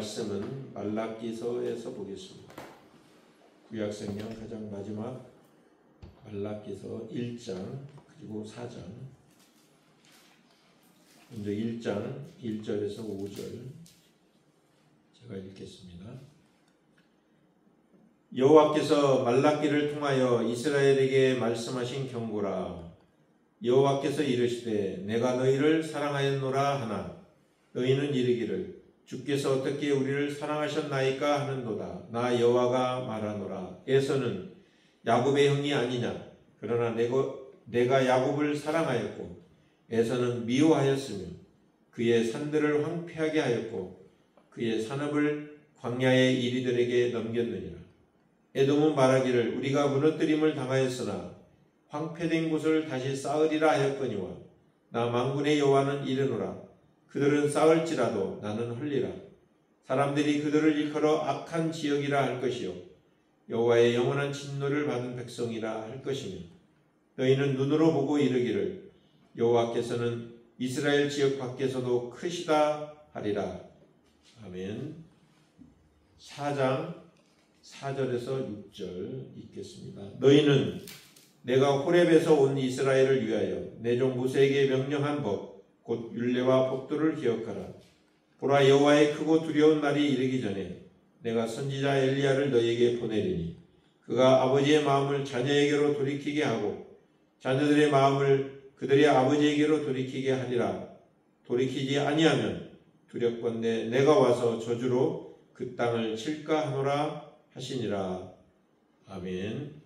말씀은 말라기서에서 보겠습니다. 구약성경 가장 마지막 말라기서 1장 그리고 4장. 먼저 1장 1절에서 5절 제가 읽겠습니다. 여호와께서 말라기를 통하여 이스라엘에게 말씀하신 경고라. 여호와께서 이르시되 내가 너희를 사랑하였노라 하나 너희는 이르기를 주께서 어떻게 우리를 사랑하셨나이까 하는도다. 나 여호와가 말하노라. 에서는 야곱의 형이 아니냐. 그러나 내가 야곱을 사랑하였고 에서는 미워하였으며 그의 산들을 황폐하게 하였고 그의 산업을 광야의 이리들에게 넘겼느니라. 에돔은 말하기를 우리가 무너뜨림을 당하였으나 황폐된 곳을 다시 쌓으리라 하였거니와 나 만군의 여호와는 이르노라. 그들은 쌓을지라도 나는 헐리라. 사람들이 그들을 일컬어 악한 지역이라 할 것이요 여호와의 영원한 진노를 받은 백성이라 할 것이며 너희는 눈으로 보고 이르기를 여호와께서는 이스라엘 지역 밖에서도 크시다 하리라. 아멘. 4장 4절에서 6절 읽겠습니다. 너희는 내가 호렙에서 온 이스라엘을 위하여 내 종 모세에게 명령한 법 곧 율례와 법도를 기억하라. 보라 여호와의 크고 두려운 날이 이르기 전에 내가 선지자 엘리야를 너희에게 보내리니 그가 아버지의 마음을 자녀에게로 돌이키게 하고 자녀들의 마음을 그들의 아버지에게로 돌이키게 하리라. 돌이키지 아니하면 두렵건대 내가 와서 저주로 그 땅을 칠까 하노라 하시니라. 아멘.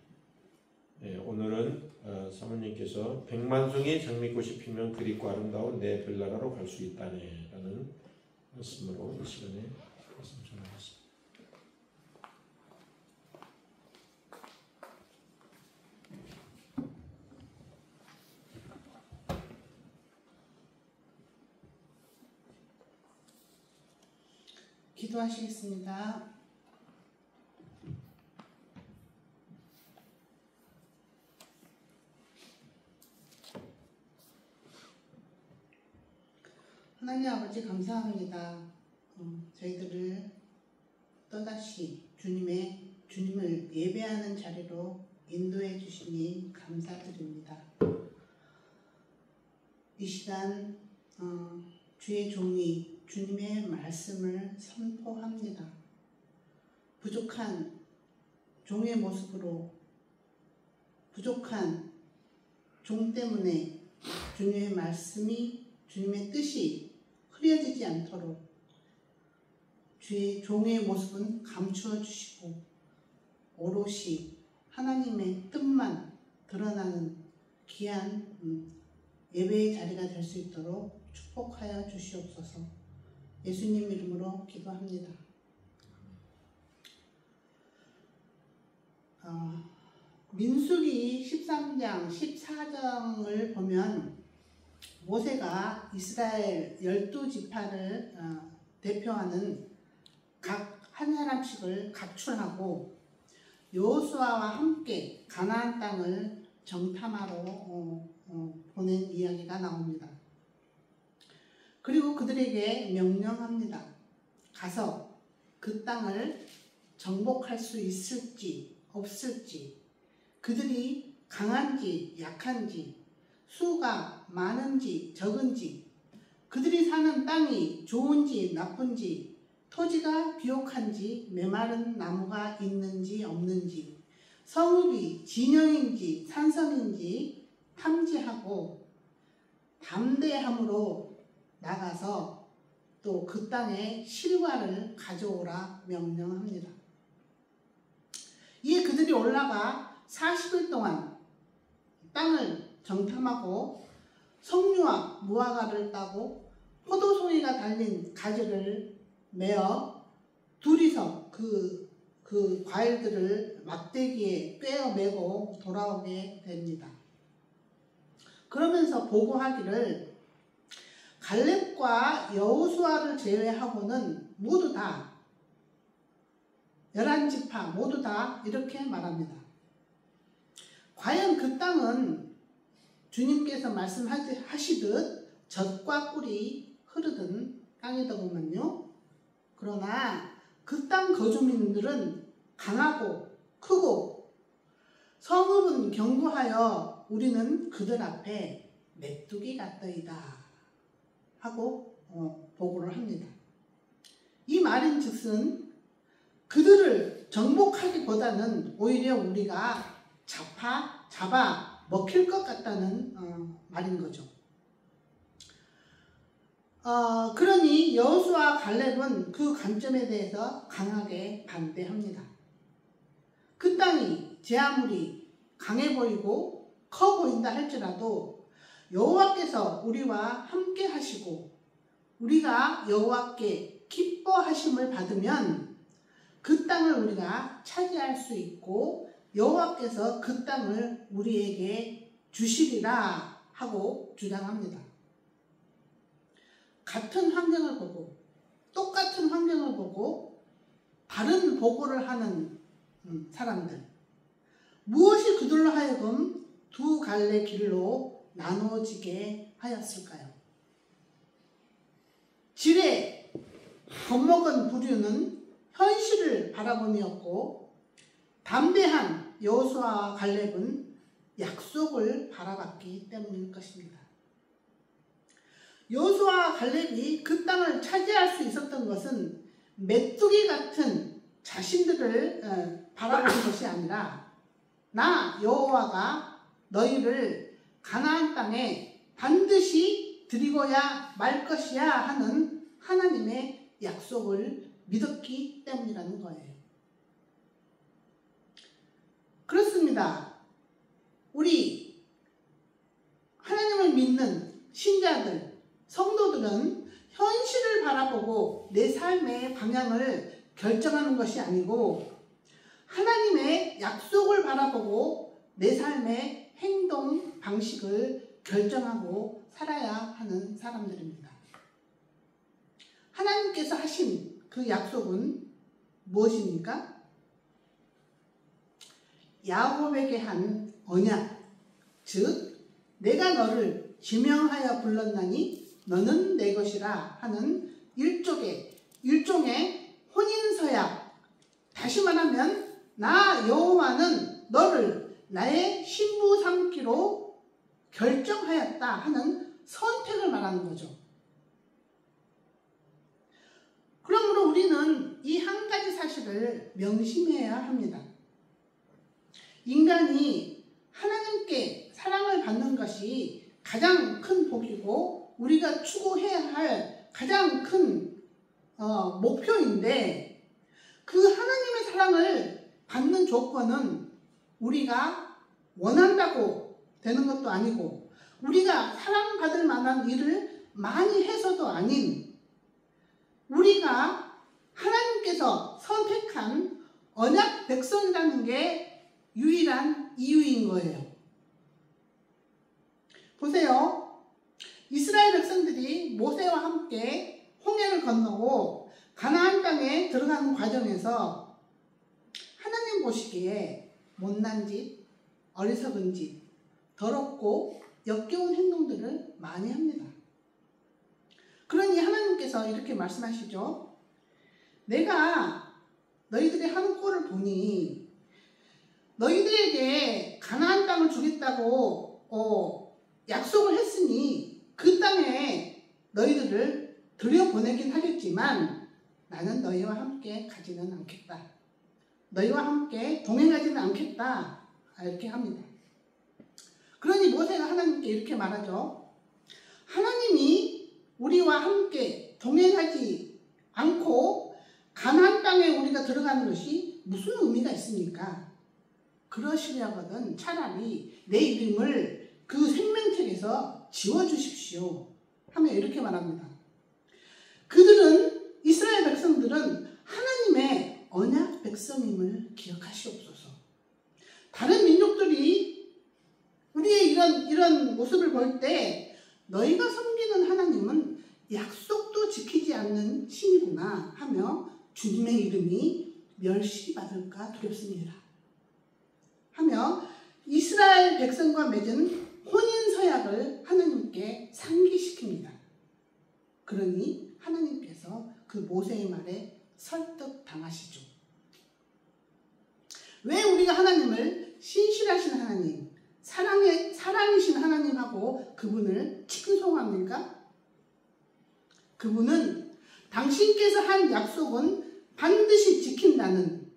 네, 오늘은 사모님께서 백만송이 장미꽃이 피면 그립고 아름다운 내 별나라로 갈 수 있다네 라는 말씀으로 이 시간에 말씀 전하겠습니다. 기도하시겠습니다. 하나님 아버지 감사합니다. 저희들을 또다시 주님을 예배하는 자리로 인도해 주시니 감사드립니다. 이 시간 주의 종이 주님의 말씀을 선포합니다. 부족한 종의 모습으로 부족한 종 때문에 주님의 말씀이 주님의 뜻이 흐려지지 않도록 주의 종의 모습은 감추어 주시고 오롯이 하나님의 뜻만 드러나는 귀한 예배의 자리가 될 수 있도록 축복하여 주시옵소서. 예수님 이름으로 기도합니다. 민수기 13장 14장을 보면 모세가 이스라엘 12지파를 대표하는 각 한 사람씩을 각출하고 여호수아와 함께 가나안 땅을 정탐하러 보낸 이야기가 나옵니다. 그리고 그들에게 명령합니다. 가서 그 땅을 정복할 수 있을지 없을지, 그들이 강한지 약한지, 수가 많은지 적은지, 그들이 사는 땅이 좋은지 나쁜지, 토지가 비옥한지 메마른 나무가 있는지 없는지, 성읍이 진영인지 산성인지 탐지하고 담대함으로 나가서 또 그 땅의 실과를 가져오라 명령합니다. 이에 그들이 올라가 40일 동안 땅을 정탐하고 석류와 무화과를 따고 포도송이가 달린 가지를 메어 둘이서 그 과일들을 막대기에 꿰어 메고 돌아오게 됩니다. 그러면서 보고하기를 갈렙과 여호수아를 제외하고는 모두 다 11지파 모두 다 이렇게 말합니다. 과연 그 땅은 주님께서 말씀하시듯 젖과 꿀이 흐르던 땅이더구먼요. 그러나 그 땅 거주민들은 강하고 크고 성읍은 견고하여 우리는 그들 앞에 메뚜기 같더이다 하고 보고를 합니다. 이 말인즉슨 그들을 정복하기보다는 오히려 우리가 잡아 먹힐 것 같다는 말인 거죠. 그러니 여호수아와 갈렙은 그 관점에 대해서 강하게 반대합니다. 그 땅이 제 아무리 강해 보이고 커 보인다 할지라도 여호와께서 우리와 함께 하시고 우리가 여호와께 기뻐하심을 받으면 그 땅을 우리가 차지할 수 있고 여호와께서 그 땅을 우리에게 주시리라 하고 주장합니다. 같은 환경을 보고 똑같은 환경을 보고 다른 보고를 하는 사람들, 무엇이 그들로 하여금 두 갈래 길로 나누어지게 하였을까요? 지레 겁먹은 부류는 현실을 바라봄이었고 담대한 여호수아와 갈렙은 약속을 바라봤기 때문일 것입니다. 여호수아와 갈렙이 그 땅을 차지할 수 있었던 것은 메뚜기 같은 자신들을 바라보는 것이 아니라 나 여호와가 너희를 가나안 땅에 반드시 드리고야 말 것이야 하는 하나님의 약속을 믿었기 때문이라는 거예요. 그렇습니다. 우리 하나님을 믿는 신자들, 성도들은 현실을 바라보고 내 삶의 방향을 결정하는 것이 아니고 하나님의 약속을 바라보고 내 삶의 행동 방식을 결정하고 살아야 하는 사람들입니다. 하나님께서 하신 그 약속은 무엇입니까? 야곱에게 한 언약, 즉 내가 너를 지명하여 불렀나니 너는 내 것이라 하는 일종의 혼인서약. 다시 말하면 나 여호와는 너를 나의 신부 삼기로 결정하였다 하는 선택을 말하는 거죠. 그러므로 우리는 이 한 가지 사실을 명심해야 합니다. 인간이 하나님께 사랑을 받는 것이 가장 큰 복이고 우리가 추구해야 할 가장 큰 목표인데 그 하나님의 사랑을 받는 조건은 우리가 원한다고 되는 것도 아니고 우리가 사랑받을 만한 일을 많이 해서도 아닌 우리가 하나님께서 선택한 언약 백성이라는 게 유일한 이유인 거예요. 보세요. 이스라엘 백성들이 모세와 함께 홍해를 건너고 가나안 땅에 들어가는 과정에서 하나님 보시기에 못난 짓, 어리석은 짓, 더럽고 역겨운 행동들을 많이 합니다. 그러니 하나님께서 이렇게 말씀하시죠. 내가 너희들이 하는 꼴을 보니 너희들에게 가나안 땅을 주겠다고 약속을 했으니 그 땅에 너희들을 들여보내긴 하겠지만 나는 너희와 함께 가지는 않겠다. 너희와 함께 동행하지는 않겠다. 이렇게 합니다. 그러니 모세가 하나님께 이렇게 말하죠. 하나님이 우리와 함께 동행하지 않고 가나안 땅에 우리가 들어가는 것이 무슨 의미가 있습니까? 그러시려거든 차라리 내 이름을 그 생명책에서 지워주십시오 하며 이렇게 말합니다. 그들은 이스라엘 백성들은 하나님의 언약 백성임을 기억하시옵소서. 다른 민족들이 우리의 이런 모습을 볼 때 너희가 섬기는 하나님은 약속도 지키지 않는 신이구나 하며 주님의 이름이 멸시받을까 두렵습니다. 하며 이스라엘 백성과 맺은 혼인서약을 하나님께 상기시킵니다. 그러니 하나님께서 그 모세의 말에 설득당하시죠. 왜 우리가 하나님을 신실하신 하나님, 사랑이신 하나님하고 그분을 칭송합니까? 그분은 당신께서 한 약속은 반드시 지킨다는,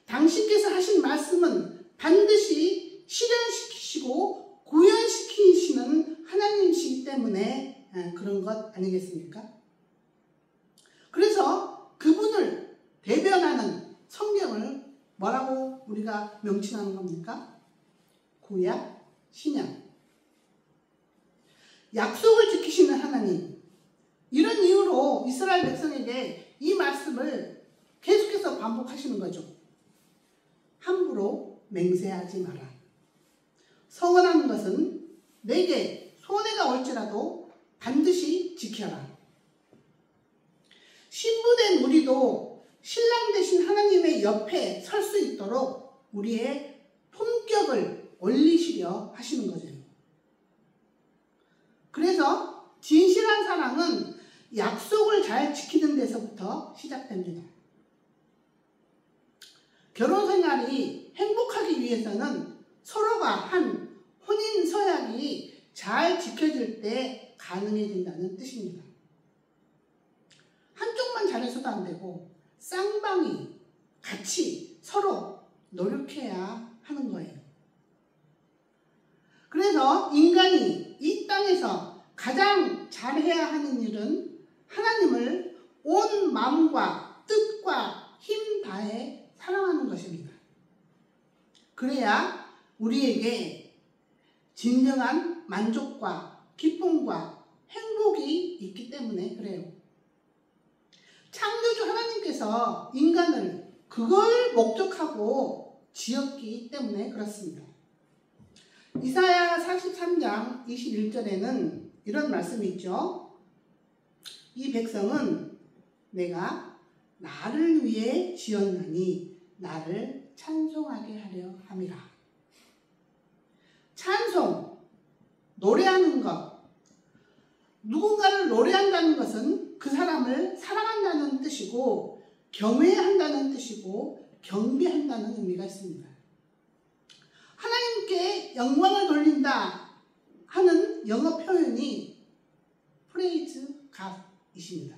당신께서 하신 말씀은 반드시 실현시키시고 구현시키시는 하나님이시기 때문에 그런 것 아니겠습니까? 그래서 그분을 대변하는 성경을 뭐라고 우리가 명칭하는 겁니까? 구약, 신약. 약속을 지키시는 하나님. 이런 이유로 이스라엘 백성에게 이 말씀을 계속해서 반복하시는 거죠. 함부로 맹세하지 마라. 서원한 것은 내게 손해가 올지라도 반드시 지켜라. 신부된 우리도 신랑 되신 하나님의 옆에 설 수 있도록 우리의 품격을 올리시려 하시는 거죠. 그래서 진실한 사랑은 약속을 잘 지키는 데서부터 시작됩니다. 결혼 생활이 행복하기 위해서는 서로가 한 혼인 서약이 잘 지켜질 때 가능해진다는 뜻입니다. 한쪽만 잘해서도 안 되고 쌍방이 같이 서로 노력해야 하는 거예요. 그래서 인간이 이 땅에서 가장 잘해야 하는 일은 하나님을 온 마음과 뜻과 힘 다해 사랑하는 것입니다. 그래야 우리에게 진정한 만족과 기쁨과 행복이 있기 때문에 그래요. 창조주 하나님께서 인간을 그걸 목적하고 지었기 때문에 그렇습니다. 이사야 43장 21절에는 이런 말씀이 있죠. 이 백성은 내가 나를 위해 지었나니 나를 찬송하게 하려 함이라. 찬송, 노래하는 것. 누군가를 노래한다는 것은 그 사람을 사랑한다는 뜻이고 경외한다는 뜻이고 경배한다는 의미가 있습니다. 하나님께 영광을 돌린다 하는 영어 표현이 praise God이십니다.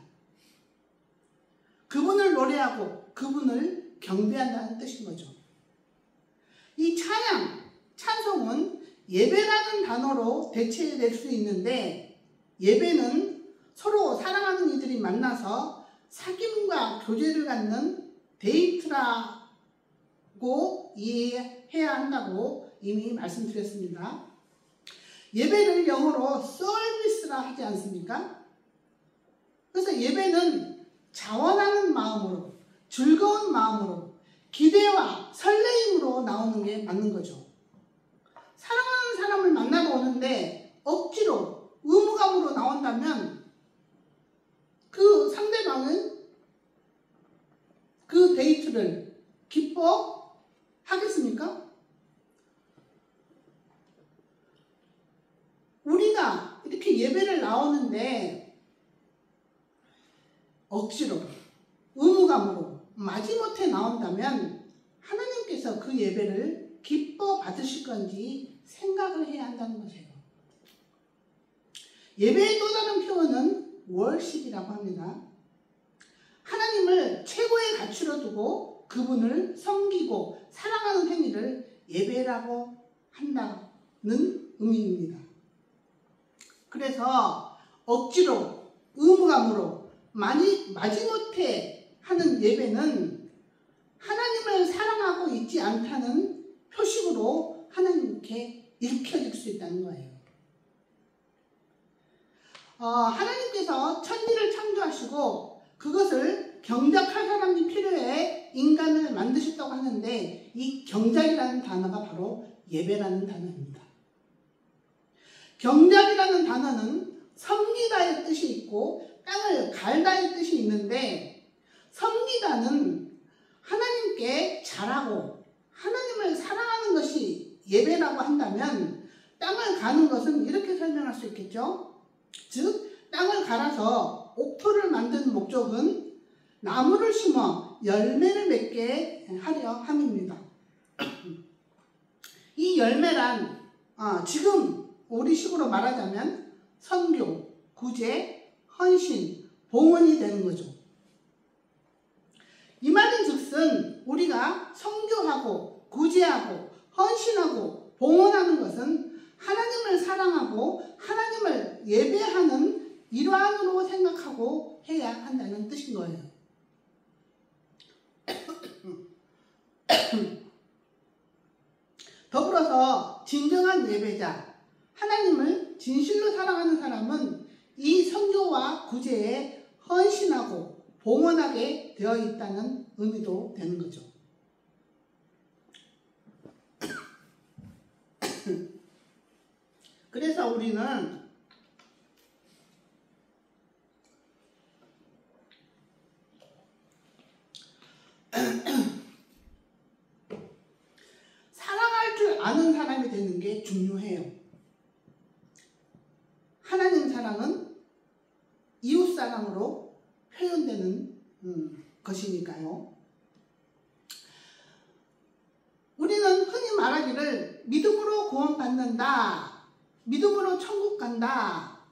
그분을 노래하고 그분을 경배한다는 뜻인 거죠. 이 찬송은 예배라는 단어로 대체될 수 있는데, 예배는 서로 사랑하는 이들이 만나서 사귐과 교제를 갖는 데이트라고 이해해야 한다고 이미 말씀드렸습니다. 예배를 영어로 서비스라 하지 않습니까? 그래서 예배는 자원하는 마음으로, 즐거운 마음으로, 기대와 설레임으로 나오는 게 맞는 거죠. 사랑하는 사람을 만나러 오는데 억지로 의무감으로 나온다면 그 상대방은 그 데이트를 기뻐하겠습니까? 우리가 이렇게 예배를 나오는데 억지로 의무감으로 마지못해 나온다면 하나님께서 그 예배를 기뻐 받으실 건지 생각을 해야 한다는 것이에요. 예배의 또 다른 표현은 월십이라고 합니다. 하나님을 최고의 가치로 두고 그분을 섬기고 사랑하는 행위를 예배라고 한다는 의미입니다. 그래서 억지로 의무감으로 마지못해 하는 예배는 하나님을 사랑하고 있지 않다는 표식으로 하나님께 읽혀질 수 있다는 거예요. 하나님께서 천지를 창조하시고 그것을 경작할 사람이 필요해 인간을 만드셨다고 하는데, 이 경작이라는 단어가 바로 예배라는 단어입니다. 경작이라는 단어는 섬기다의 뜻이 있고 땅을 갈다의 뜻이 있는데, 섬기다는 하나님께 잘하고 하나님을 사랑하는 것이 예배라고 한다면, 땅을 가는 것은 이렇게 설명할 수 있겠죠. 즉 땅을 갈아서 옥토를 만드는 목적은 나무를 심어 열매를 맺게 하려 함입니다. 이 열매란 지금 우리식으로 말하자면 선교, 구제, 헌신, 봉헌이 되는 거죠. 이 말인 즉슨 우리가 선교하고 구제하고 헌신하고 봉헌하는 것은 하나님을 사랑하고 하나님을 예배하는 일환으로 생각하고 해야 한다는 뜻인 거예요. 더불어서 진정한 예배자, 하나님을 진실로 사랑하는 사람은 이 선교와 구제에 헌신하고 봉헌하게 되어 있다는 의미도 되는 거죠. 그래서 우리는 사랑할 줄 아는 사람이 되는 게 중요해요. 하나님 사랑은 이웃 사랑으로 표현되는 것이니까요. 우리는 흔히 말하기를 믿음으로 구원받는다, 믿음으로 천국 간다,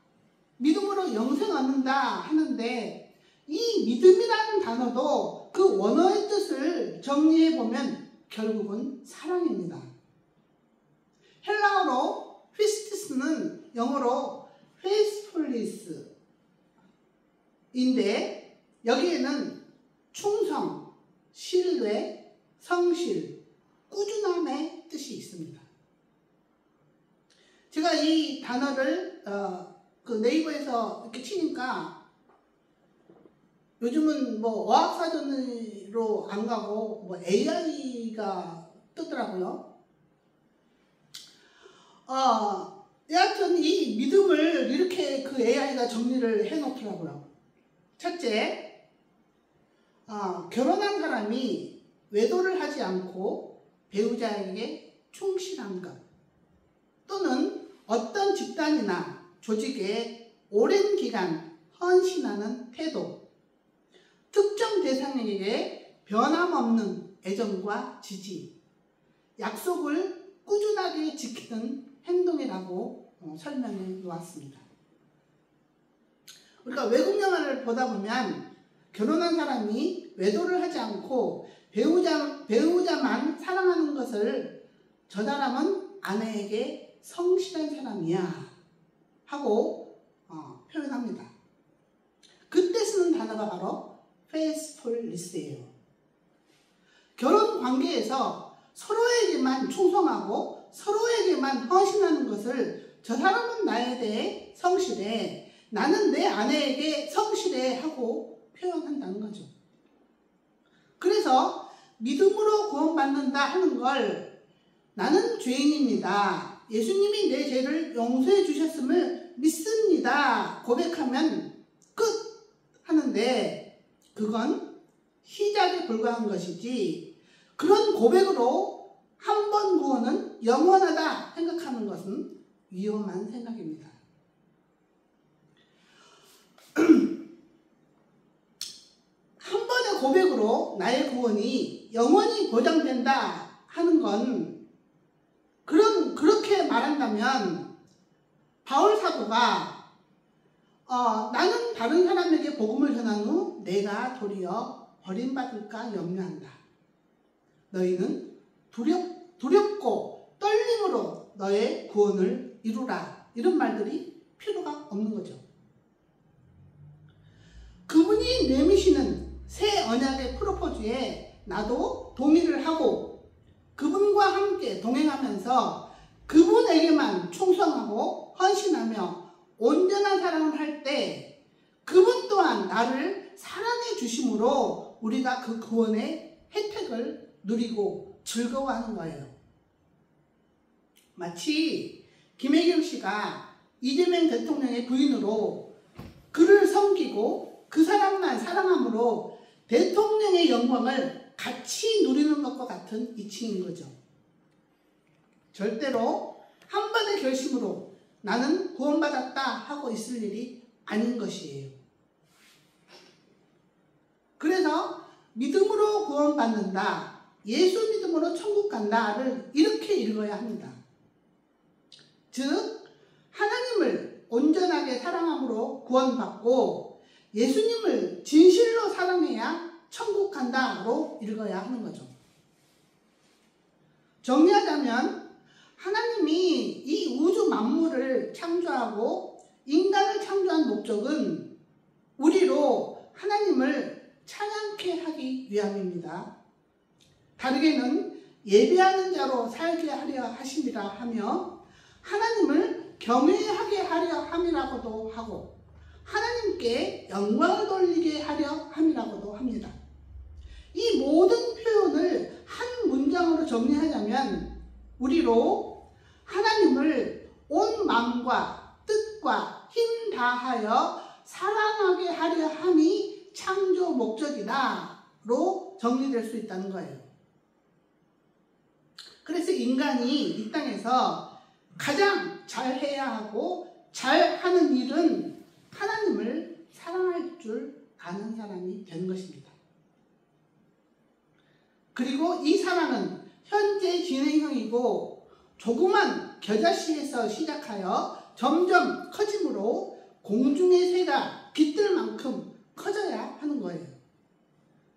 믿음으로 영생 얻는다 하는데, 이 믿음이라는 단어도 그 원어의 뜻을 정리해보면 결국은 사랑입니다. 헬라어로 피스티스는 영어로 faithfulness인데, 여기에는 충성, 신뢰, 성실, 꾸준함의 뜻이 있습니다. 제가 이 단어를 그 네이버에서 이렇게 치니까 요즘은 뭐 어학사전으로 안 가고 뭐 AI가 뜨더라고요. 여하튼 이 믿음을 이렇게 그 AI가 정리를 해 놓더라고요. 첫째, 결혼한 사람이 외도를 하지 않고 배우자에게 충실한 것, 또는 어떤 집단이나 조직에 오랜 기간 헌신하는 태도, 특정 대상에게 변함없는 애정과 지지, 약속을 꾸준하게 지키는 행동이라고 설명해 놓았습니다. 우리가 외국 영화를 보다 보면 결혼한 사람이 외도를 하지 않고 배우자만 사랑하는 것을 저 사람은 아내에게 성실한 사람이야 하고 표현합니다. 그때 쓰는 단어가 바로 faithfulness예요. 결혼 관계에서 서로에게만 충성하고 서로에게만 헌신하는 것을 저 사람은 나에 대해 성실해, 나는 내 아내에게 성실해 하고 표현한다는 거죠. 그래서 믿음으로 구원받는다 하는 걸 나는 죄인입니다, 예수님이 내 죄를 용서해 주셨음을 믿습니다 고백하면 끝 하는데, 그건 시작에 불과한 것이지 그런 고백으로 한 번 구원은 영원하다 생각하는 것은 위험한 생각입니다. 한 번의 고백으로 나의 구원이 영원히 보장된다 하는 건, 그렇게 말한다면 바울 사도가 나는 다른 사람에게 복음을 전한 후 내가 도리어 버림받을까 염려한다, 너희는 두렵고 떨림으로 너의 구원을 이루라, 이런 말들이 필요가 없는 거죠. 그분이 내미시는 새 언약의 프로포즈에 나도 동의를 하고 그분과 함께 동행하면서 그분에게만 충성하고 헌신하며 온전한 사랑을 할 때 그분 또한 나를 사랑해 주심으로 우리가 그 구원의 혜택을 누리고 즐거워하는 거예요. 마치 김혜경 씨가 이재명 대통령의 부인으로 그를 섬기고 그 사람만 사랑함으로 대통령의 영광을 같이 누리는 것과 같은 이치인 거죠. 절대로 한 번의 결심으로 나는 구원받았다 하고 있을 일이 아닌 것이에요. 그래서 믿음으로 구원받는다, 예수 믿음으로 천국 간다를 이렇게 읽어야 합니다. 즉 하나님을 온전하게 사랑함으로 구원받고 예수님을 진실로 사랑해야 천국 간다로 읽어야 하는 거죠. 정리하자면 하나님이 이 우주 만물을 창조하고 인간을 창조한 목적은 우리로 하나님을 찬양케 하기 위함입니다. 다르게는 예배하는 자로 살게 하려 하심이라 하며 하나님을 경외하게 하려 함이라고도 하고 하나님께 영광을 돌리게 하려 함이라고도 합니다. 이 모든 표현을 한 문장으로 정리하자면 우리로 하나님을 온 마음과 뜻과 힘 다하여 사랑하게 하려 함이 창조 목적이다로 정리될 수 있다는 거예요. 그래서 인간이 이 땅에서 가장 잘해야 하고 잘하는 일은 하나님을 사랑할 줄 아는 사람이 되는 것입니다. 그리고 이 사랑은 현재 진행형이고 조그만 겨자씨에서 시작하여 점점 커짐으로 공중의 새가 깃들 만큼 커져야 하는 거예요.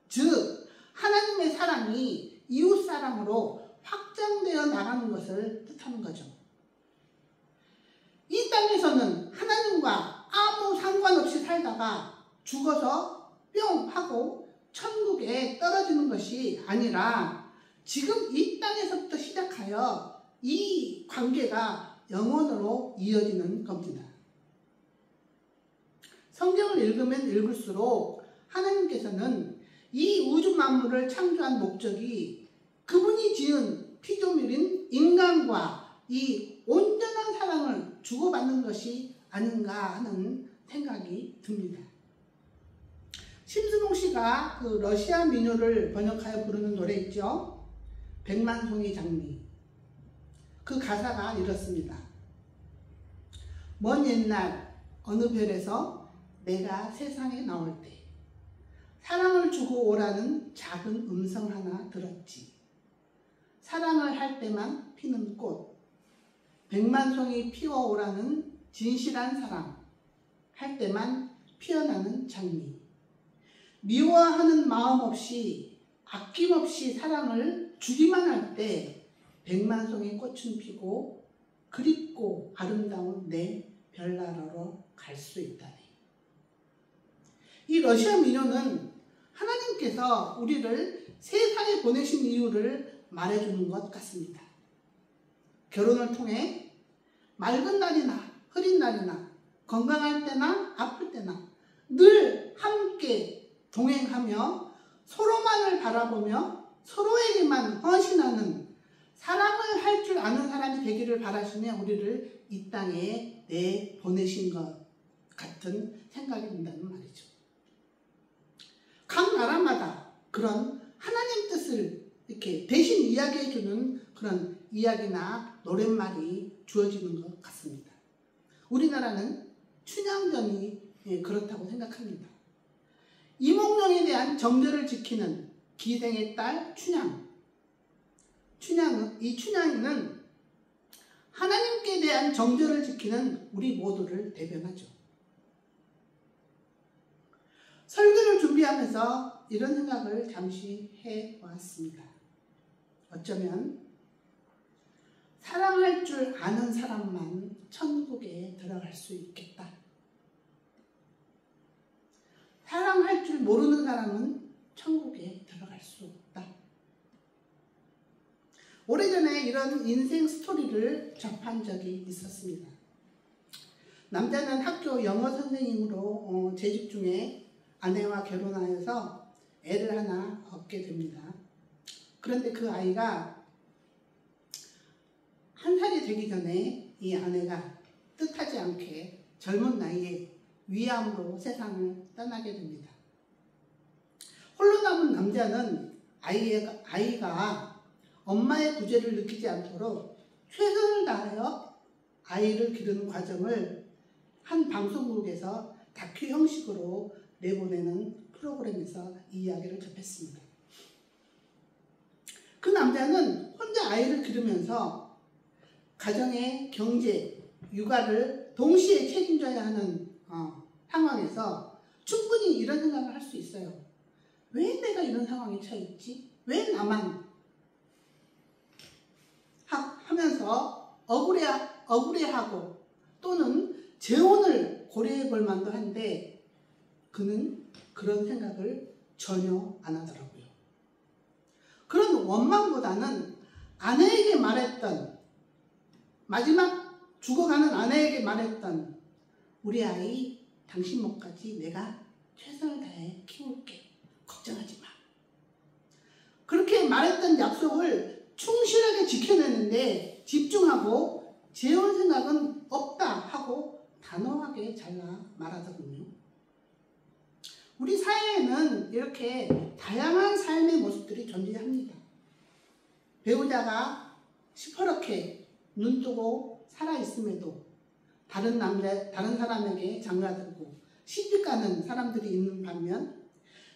즉 하나님의 사랑이 이웃 사랑으로 확장되어 나가는 것을 뜻하는 거죠. 이 땅에서는 하나님과 아무 상관없이 살다가 죽어서 뿅 하고 천국에 떨어지는 것이 아니라 지금 이 땅에서부터 시작하여 이 관계가 영원으로 이어지는 겁니다. 성경을 읽으면 읽을수록 하나님께서는 이 우주 만물을 창조한 목적이 그분이 지은 피조물인 인간과 이 온전한 사랑을 주고받는 것이 아닌가 하는 생각이 듭니다. 심수봉 씨가 그 러시아 민요를 번역하여 부르는 노래 있죠? 백만송이 장미. 그 가사가 이렇습니다. 먼 옛날 어느 별에서 내가 세상에 나올 때 사랑을 주고 오라는 작은 음성 하나 들었지. 사랑을 할 때만 피는 꽃, 백만송이 피어오라는 진실한 사랑, 할 때만 피어나는 장미. 미워하는 마음 없이 아낌없이 사랑을 주기만 할 때 백만송이 꽃은 피고 그립고 아름다운 내 별나라로 갈 수 있다네. 이 러시아 민요는 하나님께서 우리를 세상에 보내신 이유를 말해주는 것 같습니다. 결혼을 통해 맑은 날이나 흐린 날이나 건강할 때나 아플 때나 늘 함께 동행하며 서로만을 바라보며 서로에게만 헌신하는 사랑을 할 줄 아는 사람이 되기를 바라시며 우리를 이 땅에 내보내신 것 같은 생각이 든다는 말이죠. 각 나라마다 그런 하나님 뜻을 이렇게 대신 이야기해주는 그런 이야기나 노랫말이 주어지는 것 같습니다. 우리나라는 춘향전이 그렇다고 생각합니다. 이몽룡에 대한 정절을 지키는 기생의 딸 춘향. 이 춘향이는 하나님께 대한 정절을 지키는 우리 모두를 대변하죠. 설교를 준비하면서 이런 생각을 잠시 해보았습니다. 어쩌면 사랑할 줄 아는 사람만 천국에 들어갈 수 있겠다. 사랑할 줄 모르는 사람은 천국에 들어갈 수 없다. 오래전에 이런 인생 스토리를 접한 적이 있었습니다. 남자는 학교 영어 선생님으로 재직 중에 아내와 결혼하여서 애를 하나 얻게 됩니다. 그런데 그 아이가 1살이 되기 전에 이 아내가 뜻하지 않게 젊은 나이에 위암으로 세상을 떠나게 됩니다. 홀로 남은 남자는 아이가 엄마의 부재를 느끼지 않도록 최선을 다하여 아이를 기르는 과정을 한 방송국에서 다큐 형식으로 내보내는 프로그램에서 이 이야기를 접했습니다. 그 남자는 혼자 아이를 기르면서 가정의 경제, 육아를 동시에 책임져야 하는 상황에서 충분히 이런 생각을 할 수 있어요. 왜 내가 이런 상황에 처했지? 왜 나만? 하면서 억울해하고 또는 재혼을 고려해 볼 만도 한데 그는 그런 생각을 전혀 안 하더라고요. 그런 원망보다는 아내에게 말했던, 마지막 죽어가는 아내에게 말했던, 우리 아이 당신 몫까지 내가 최선을 다해 키울게. 걱정하지 마. 그렇게 말했던 약속을 충실하게 지켜내는데 집중하고 재혼 생각은 없다 하고 단호하게 잘라 말하더군요. 우리 사회에는 이렇게 다양한 삶의 모습들이 존재합니다. 배우자가 시퍼렇게 눈뜨고 살아있음에도 다른 사람에게 장가들고 시집가는 사람들이 있는 반면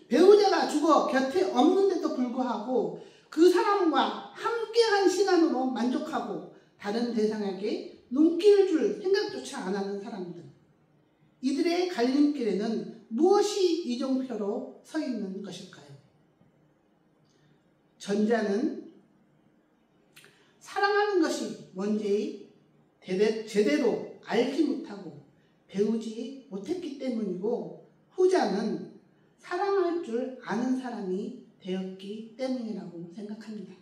배우자가 죽어 곁에 없는데도 불구하고 그 사람과 함께한 시간으로 만족하고 다른 대상에게 눈길을 줄 생각조차 안 하는 사람들. 이들의 갈림길에는 무엇이 이종표로 서 있는 것일까요? 전자는 사랑하는 것이 뭔지 제대로 알지 못하고 배우지 못했기 때문이고, 후자는 사랑할 줄 아는 사람이 되었기 때문이라고 생각합니다.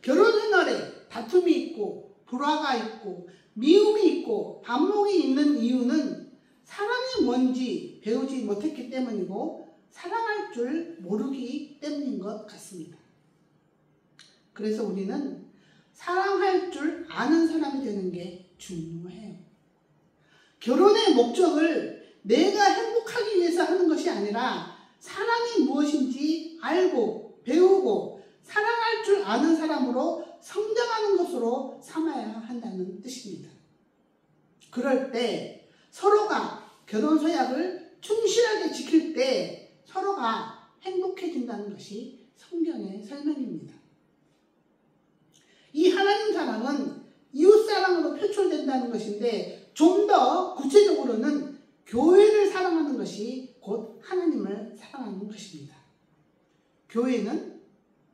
결혼 생활에 다툼이 있고 불화가 있고 미움이 있고 반목이 있는 이유는 사랑이 뭔지 배우지 못했기 때문이고 사랑할 줄 모르기 때문인 것 같습니다. 그래서 우리는 사랑할 줄 아는 사람이 되는 게 중요해요. 결혼의 목적을 내가 행복하기 위해서 하는 것이 아니라 사랑이 무엇인지 알고 배우고 사랑할 줄 아는 사람으로 성장하는 것으로 삼아야 한다는 뜻입니다. 그럴 때 서로가 결혼 서약을 충실하게 지킬 때 서로가 행복해진다는 것이 성경의 설명입니다. 이 하나님 사랑은 이웃사랑으로 표출된다는 것인데 좀 더 구체적으로는 교회를 사랑하는 것이 곧 하나님을 사랑하는 것입니다. 교회는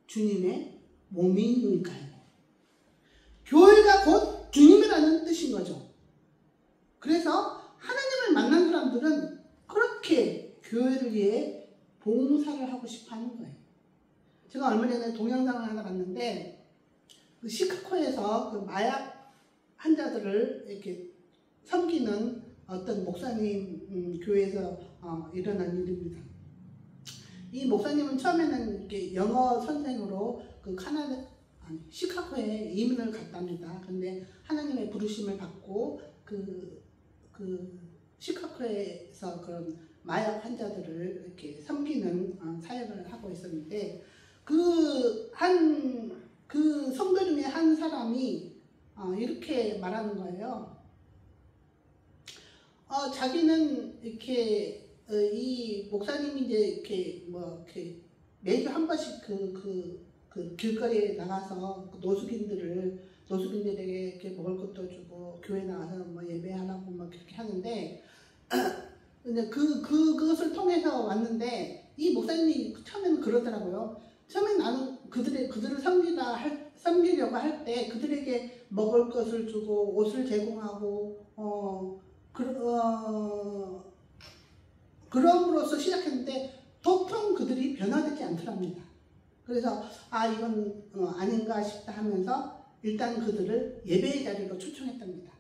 주님의 몸이니까요. 교회가 곧 주님이라는 뜻인 거죠. 그래서 하나님을 만난 사람들은 그렇게 교회를 위해 봉사를 하고 싶어 하는 거예요. 제가 얼마 전에 동영상을 하나 봤는데 그 시카고에서 그 마약 환자들을 이렇게 섬기는 어떤 목사님 교회에서 일어난 일입니다. 이 목사님은 처음에는 이렇게 영어 선생으로 그 시카고에 이민을 갔답니다. 근데 하나님의 부르심을 받고 그 시카고에서 그런 마약 환자들을 이렇게 섬기는 사역을 하고 있었는데 그 성도 중에 한 사람이 이렇게 말하는 거예요. 자기는 이렇게 이 목사님이 이제 이렇게 매주 한 번씩 그 길거리에 나가서 노숙인들에게 이렇게 먹을 것도 주고 교회 나가서 뭐 예배하라고 막 그렇게 하는데 근데 그것을 통해서 왔는데 이 목사님이 처음에는 그러더라고요. 처음에 나는 그들을 섬기려고 할 때 그들에게 먹을 것을 주고 옷을 제공하고 그럼으로써 시작했는데 도통 그들이 변화되지 않더랍니다. 그래서 이건 아닌가 싶다 하면서 일단 그들을 예배의 자리로 초청했답니다.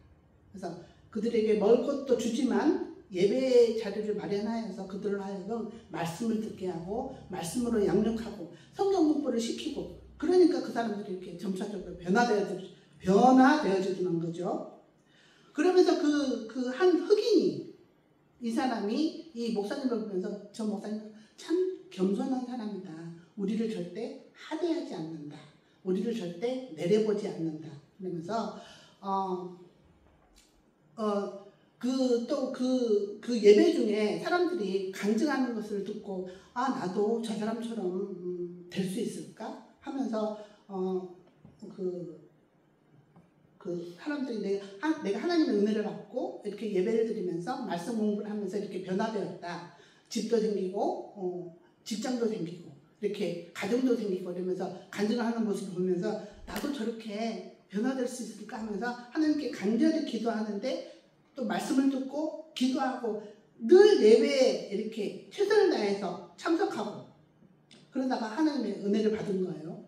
그래서 그들에게 먹을 것도 주지만 예배의 자리를 마련하여서 그들로 하여금 말씀을 듣게 하고 말씀으로 양육하고 성경 공부를 시키고 그러니까 그 사람들이 이렇게 점차적으로 변화되어지는 거죠. 그러면서 그 한 흑인이 이 사람이 이 목사님을 보면서 저 목사님 참 겸손한 사람이다. 우리를 절대 하대하지 않는다. 우리를 절대 내려보지 않는다. 그러면서 그 예배 중에 사람들이 간증하는 것을 듣고 아 나도 저 사람처럼 될 수 있을까 하면서 그 사람들이 내가 하나님의 은혜를 받고 이렇게 예배를 드리면서 말씀 공부를 하면서 이렇게 변화되었다. 집도 생기고 직장도 생기고 이렇게 가정도 생기고 이러면서 간증을 하는 모습을 보면서 나도 저렇게 변화될 수 있을까 하면서 하나님께 간절히 기도하는데 또 말씀을 듣고 기도하고 늘 예배에 이렇게 최선을 다해서 참석하고 그러다가 하나님의 은혜를 받은 거예요.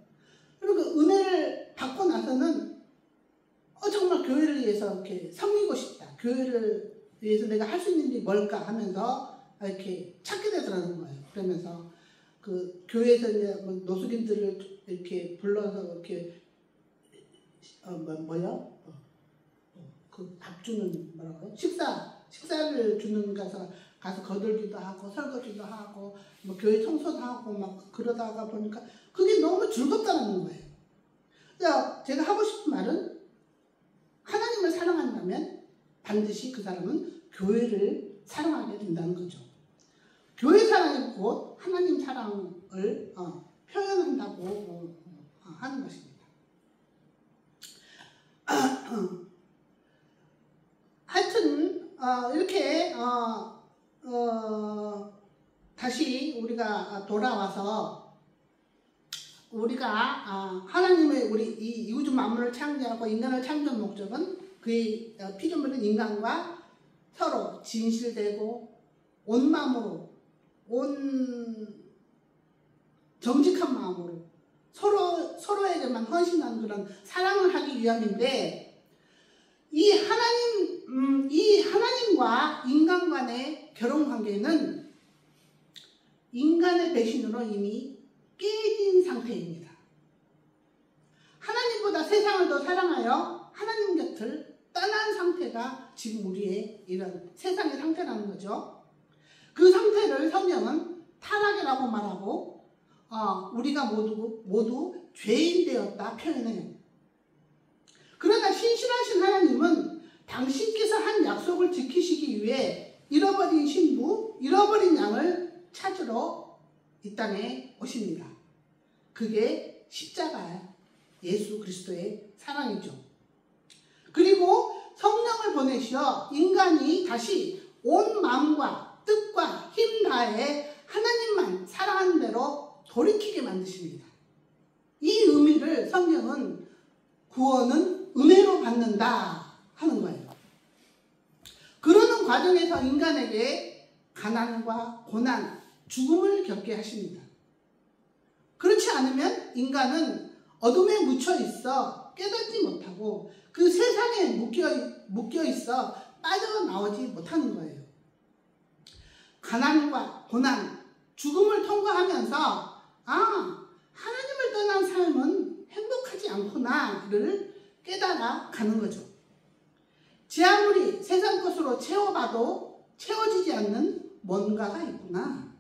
그리고 그 은혜를 받고 나서는 정말 교회를 위해서 이렇게 섬기고 싶다. 교회를 위해서 내가 할 수 있는 게 뭘까 하면서 이렇게 찾게 되더라는 거예요. 그러면서 그 교회에서 이제 노숙인들을 이렇게 불러서 이렇게 그 밥 주는 뭐라고 식사를 주는 가서 거들기도 하고 설거지도 하고 뭐 교회 청소도 하고 막 그러다가 보니까 그게 너무 즐겁다는 거예요. 그래서 제가 하고 싶은 말은 하나님을 사랑한다면 반드시 그 사람은 교회를 사랑하게 된다는 거죠. 교회 사랑이 곧 하나님 사랑을 표현한다고 하는 것입니다. 하여튼 이렇게 다시 우리가 돌아와서 우리가 하나님의 우리 이 우주 만물을 창조하고 인간을 창조한 목적은 그의 피조물인 인간과 서로 진실되고 온 마음으로 온 정직한 마음으로 서로에게만 헌신하는 그런 사랑을 하기 위함인데 이 하나님과 인간 간의 결혼 관계는 인간의 배신으로 이미 깨진 상태입니다. 하나님보다 세상을 더 사랑하여 하나님 곁을 떠난 상태가 지금 우리의 이런 세상의 상태라는 거죠. 그 상태를 성경은 타락이라고 말하고 우리가 모두 죄인 되었다 표현해요. 그러나 신실하신 하나님은 당신께서 한 약속을 지키시기 위해 잃어버린 신부, 잃어버린 양을 찾으러 이 땅에 오십니다. 그게 십자가 예수 그리스도의 사랑이죠. 그리고 성령을 보내시어 인간이 다시 온 마음과 뜻과 힘 다해 하나님만 사랑하는 대로 돌이키게 만드십니다. 이 의미를 성경은 구원은 은혜로 받는다 하는 거예요. 그러는 과정에서 인간에게 가난과 고난, 죽음을 겪게 하십니다. 그렇지 않으면 인간은 어둠에 묻혀 있어 깨닫지 못하고 그 세상에 묶여 있어 빠져나오지 못하는 거예요. 가난과 고난, 죽음을 통과하면서 하나님을 떠난 삶은 행복하지 않구나를 깨달아 가는 거죠. 제 아무리 세상 것으로 채워봐도 채워지지 않는 뭔가가 있구나.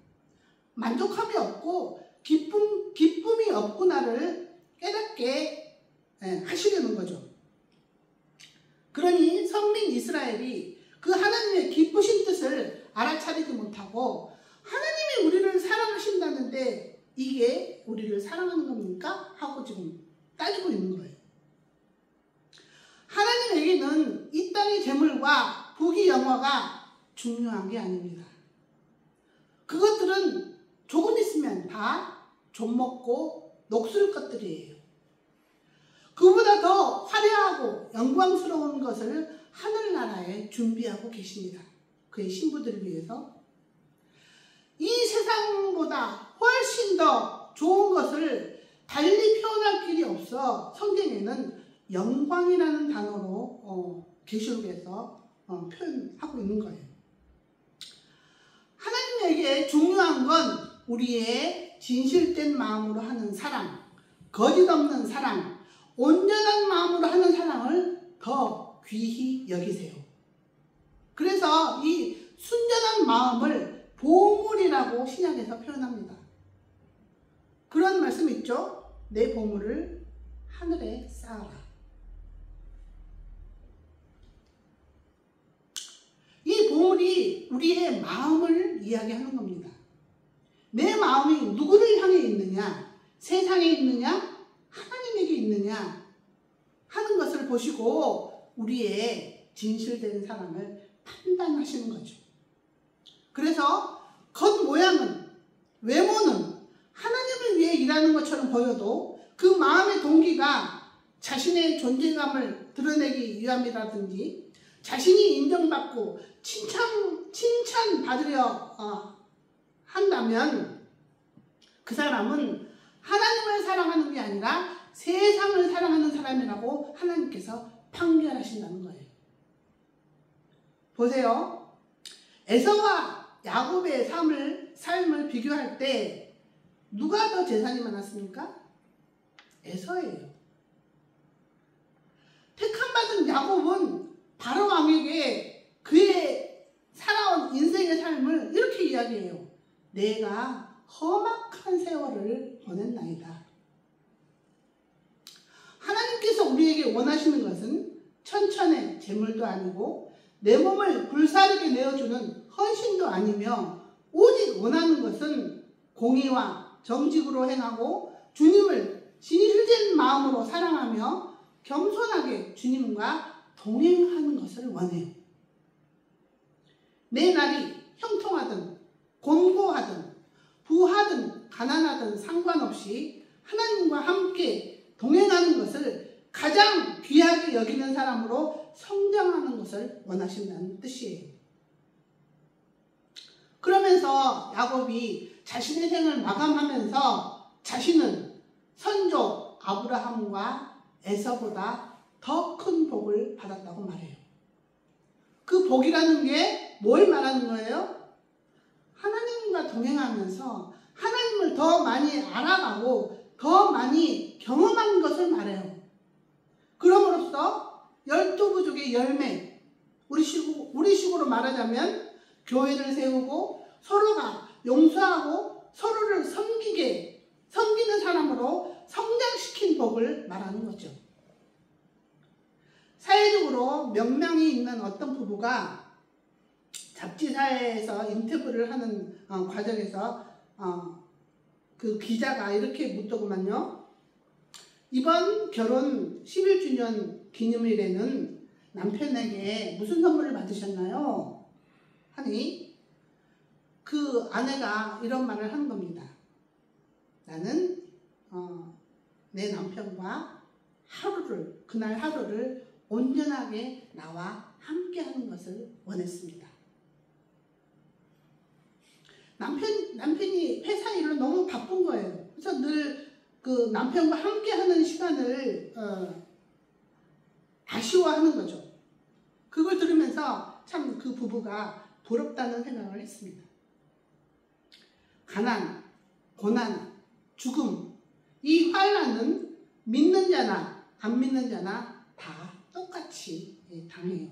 만족함이 없고 기쁨이 없구나를 깨닫게 하시려는 거죠. 그러니 선민 이스라엘이 그 하나님의 기쁘신 뜻을 알아차리지 못하고 하나님이 우리를 사랑하신다는데 이게 우리를 사랑하는 겁니까? 하고 지금 따지고 있는 거예요. 하나님에게는 이 땅의 재물과 부귀 영화가 중요한 게 아닙니다. 그것들은 조금 있으면 다 좀먹고 녹슬 것들이에요. 그보다 더 화려하고 영광스러운 것을 하늘나라에 준비하고 계십니다. 그의 신부들을 위해서. 이 세상보다 훨씬 더 좋은 것을 달리 표현할 길이 없어 성경에는 영광이라는 단어로 계시록에서 표현하고 있는 거예요. 하나님에게 중요한 건 우리의 진실된 마음으로 하는 사랑, 거짓 없는 사랑, 온전한 마음으로 하는 사랑을 더 귀히 여기세요. 그래서 이 순전한 마음을 보물이라고 신약에서 표현합니다. 그런 말씀 있죠? 내 보물을 하늘에 쌓아라. 우리의 마음을 이야기하는 겁니다. 내 마음이 누구를 향해 있느냐, 세상에 있느냐, 하나님에게 있느냐 하는 것을 보시고 우리의 진실된 사랑을 판단하시는 거죠. 그래서 겉모양은, 외모는 하나님을 위해 일하는 것처럼 보여도 그 마음의 동기가 자신의 존재감을 드러내기 위함이라든지 자신이 인정받고 칭찬받으려 한다면 그 사람은 하나님을 사랑하는 게 아니라 세상을 사랑하는 사람이라고 하나님께서 판결하신다는 거예요. 보세요. 에서와 야곱의 삶을 비교할 때 누가 더 재산이 많았습니까? 에서예요. 택함받은 야곱은 바로 왕에게 그의 살아온 인생의 삶을 이렇게 이야기해요. 내가 험악한 세월을 보냈나이다. 하나님께서 우리에게 원하시는 것은 천천의 재물도 아니고 내 몸을 불사르게 내어주는 헌신도 아니며 오직 원하는 것은 공의와 정직으로 행하고 주님을 진실된 마음으로 사랑하며 겸손하게 주님과 동행하는 것을 원해요. 내 날이 형통하든 곤고하든 부하든 가난하든 상관없이 하나님과 함께 동행하는 것을 가장 귀하게 여기는 사람으로 성장하는 것을 원하신다는 뜻이에요. 그러면서 야곱이 자신의 생을 마감하면서 자신은 선조 아브라함과 에서보다 더 큰 복을 받았다고 말해요. 그 복이라는 게 뭘 말하는 거예요? 하나님과 동행하면서 하나님을 더 많이 알아가고 더 많이 경험한 것을 말해요. 그럼으로써 12부족의 열매, 우리식으로 말하자면 교회를 세우고 서로가 용서하고 서로를 섬기는 사람으로 성장시킨 복을 말하는 거죠. 사회적으로 명명이 있는 어떤 부부가 잡지사에서 인터뷰를 하는 과정에서 그 기자가 이렇게 묻더구만요. 이번 결혼 11주년 기념일에는 남편에게 무슨 선물을 받으셨나요? 하니 그 아내가 이런 말을 한 겁니다. 나는 내 남편과 그날 하루를 온전하게 나와 함께하는 것을 원했습니다. 남편이 회사 일로 너무 바쁜 거예요. 그래서 늘 그 남편과 함께하는 시간을 아쉬워하는 거죠. 그걸 들으면서 참 그 부부가 부럽다는 생각을 했습니다. 가난, 고난, 죽음, 이 환난은 믿는 자나 안 믿는 자나 다 똑같이 당해요.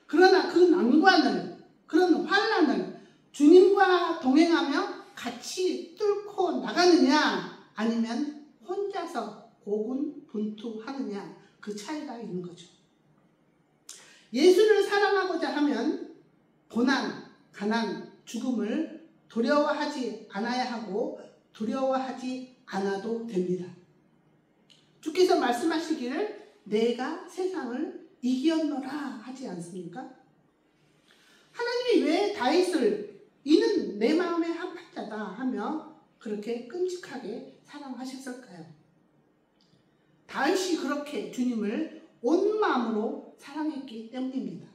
그러나 그 난관을, 그런 환난을 주님과 동행하며 같이 뚫고 나가느냐 아니면 혼자서 고군분투하느냐, 그 차이가 있는 거죠. 예수를 사랑하고자 하면 고난, 가난, 죽음을 두려워하지 않아야 하고 두려워하지 않아도 됩니다. 주께서 말씀하시기를 내가 세상을 이기었노라 하지 않습니까? 하나님이 왜 다윗을 이는 내 마음의 합한 자다 하며 그렇게 끔찍하게 사랑하셨을까요? 다윗이 그렇게 주님을 온 마음으로 사랑했기 때문입니다.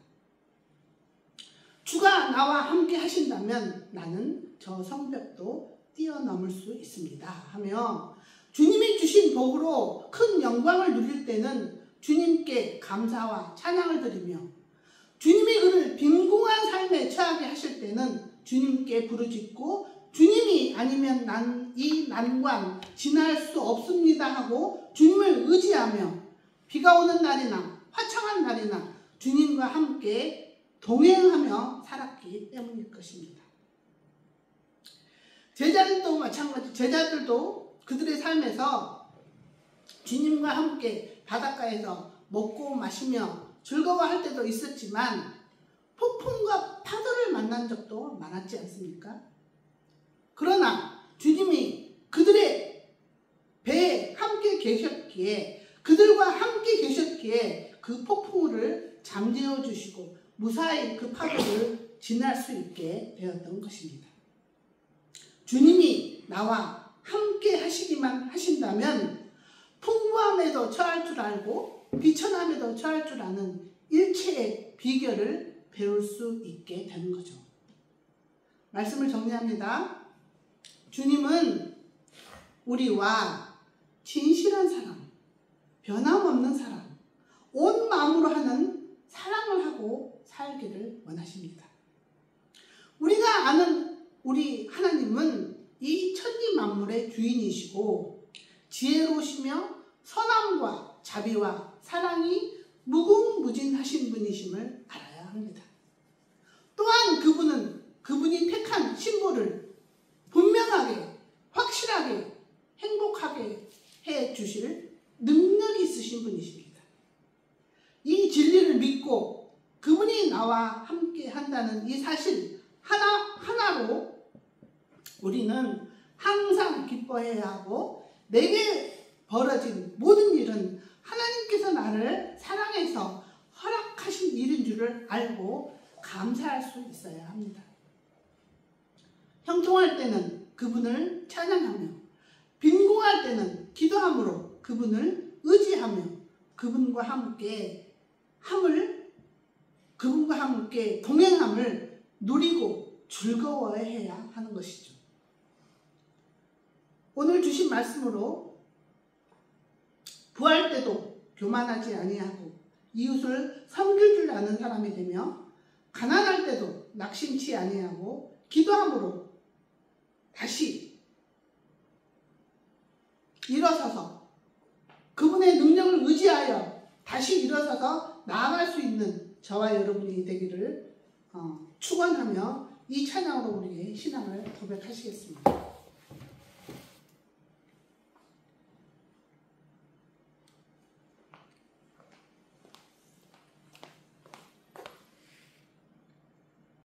주가 나와 함께 하신다면 나는 저 성벽도 뛰어넘을 수 있습니다 하며 주님이 주신 복으로 큰 영광을 누릴 때는 주님께 감사와 찬양을 드리며 주님이 그를 빈궁한 삶에 처하게 하실 때는 주님께 부르짖고 주님이 아니면 이 난관 지날 수 없습니다 하고 주님을 의지하며 비가 오는 날이나 화창한 날이나 주님과 함께 동행하며 살았기 때문일 것입니다. 제자들도 마찬가지, 제자들도 그들의 삶에서 주님과 함께 바닷가에서 먹고 마시며 즐거워할 때도 있었지만 폭풍과 파도를 만난 적도 많았지 않습니까? 그러나 주님이 그들의 배에 함께 계셨기에, 그들과 함께 계셨기에 그 폭풍우를 잠재워 주시고 무사히 그 파도를 지날 수 있게 되었던 것입니다. 주님이 나와 함께 하시기만 하신다면 풍부함에도 처할 줄 알고 비천함에도 처할 줄 아는 일체의 비결을 배울 수 있게 되는 거죠. 말씀을 정리합니다. 주님은 우리와 진실한 사랑, 변함없는 사랑, 온 마음으로 하는 사랑을 하고 살기를 원하십니다. 우리가 아는 우리 하나님은 이 천지 만물의 주인이시고 지혜로우시며 선함과 자비와 사랑이 무궁무진하신 분이심을 알아야 합니다. 또한 그분이 택한 신부를 분명하게, 확실하게, 행복하게 해 주실 능력이 있으신 분이십니다. 이 진리를 믿고 그분이 나와 함께 한다는 이 사실 하나로 우리는 항상 기뻐해야 하고, 내게 벌어진 모든 일은 하나님께서 나를 사랑해서 허락하신 일인 줄을 알고 감사할 수 있어야 합니다. 형통할 때는 그분을 찬양하며, 빈궁할 때는 기도함으로 그분을 의지하며 그분과 함께 동행함을 누리고 즐거워해야 하는 것이죠. 오늘 주신 말씀으로 부할 때도 교만하지 아니하고 이웃을 섬길 줄 아는 사람이 되며, 가난할 때도 낙심치 아니하고 기도함으로 다시 일어서서 그분의 능력을 의지하여 다시 일어서서 나아갈 수 있는 저와 여러분이 되기를 축원하며 이 찬양으로 우리의 신앙을 고백하시겠습니다.